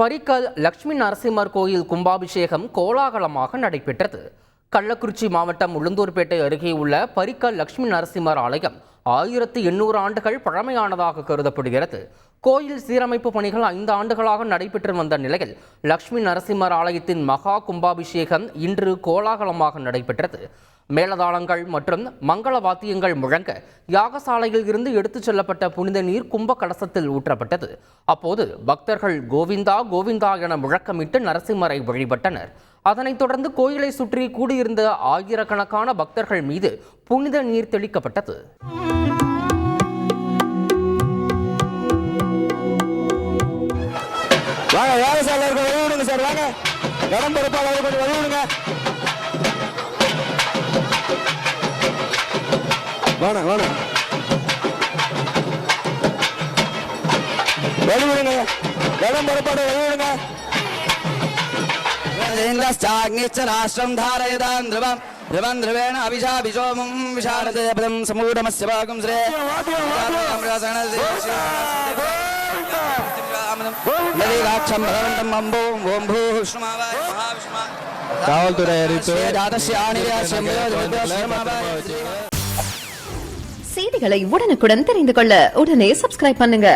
பரிக்கல் லட்சுமி நரசிம்மர் கோயில் கும்பாபிஷேகம் கோலாகலமாக நடைபெற்றது. கள்ளக்குறிச்சி மாவட்டம் உளுந்தூர்பேட்டை அருகே உள்ள பரிக்கல் லட்சுமி நரசிம்மர் ஆலயம் 1800 ஆண்டுகள் பழமையானதாக கருதப்படுகிறது. கோயில் சீரமைப்பு பணிகள் 5 ஆண்டுகளாக நடைபெற்று வந்த நிலையில் லட்சுமி நரசிம்மர் ஆலயத்தின் மகா கும்பாபிஷேகம் இன்று கோலாகலமாக நடைபெற்றது. மேளதாளங்கள் மற்றும் மங்கள வாத்தியங்கள் முழங்க யாகசாலையில் இருந்து எடுத்துச் செல்லப்பட்ட புனித நீர் கும்ப கலசத்தில் ஊற்றப்பட்டது. அப்போது பக்தர்கள் கோவிந்தா கோவிந்தா என முழக்கமிட்டு நரசிம்மரை வழிபட்டனர். அதனைத் தொடர்ந்து கோயிலை சுற்றி கூடியிருந்த ஆயிரக்கணக்கான பக்தர்கள் மீது புனித நீர் தெளிக்கப்பட்டது. ராஷ்டிரம் தாரயதான் த்ருவம் த்ருவம் த்ருவேண அபிஷாபிஷோமம் விஷாரதே பதம் சமூடமஸ்ய பாகம் ஸ்ரே நதிராட்சம் பகவந்தம் அம்போ ஓம் பூ விஷ்ணுமாவாய மகாவிஷ்ணுமா காவல்துறை அறிவிப்பு. செய்திகளை உடனுக்குடன் தெரிந்து கொள்ள உடனே சப்ஸ்கிரைப் பண்ணுங்க.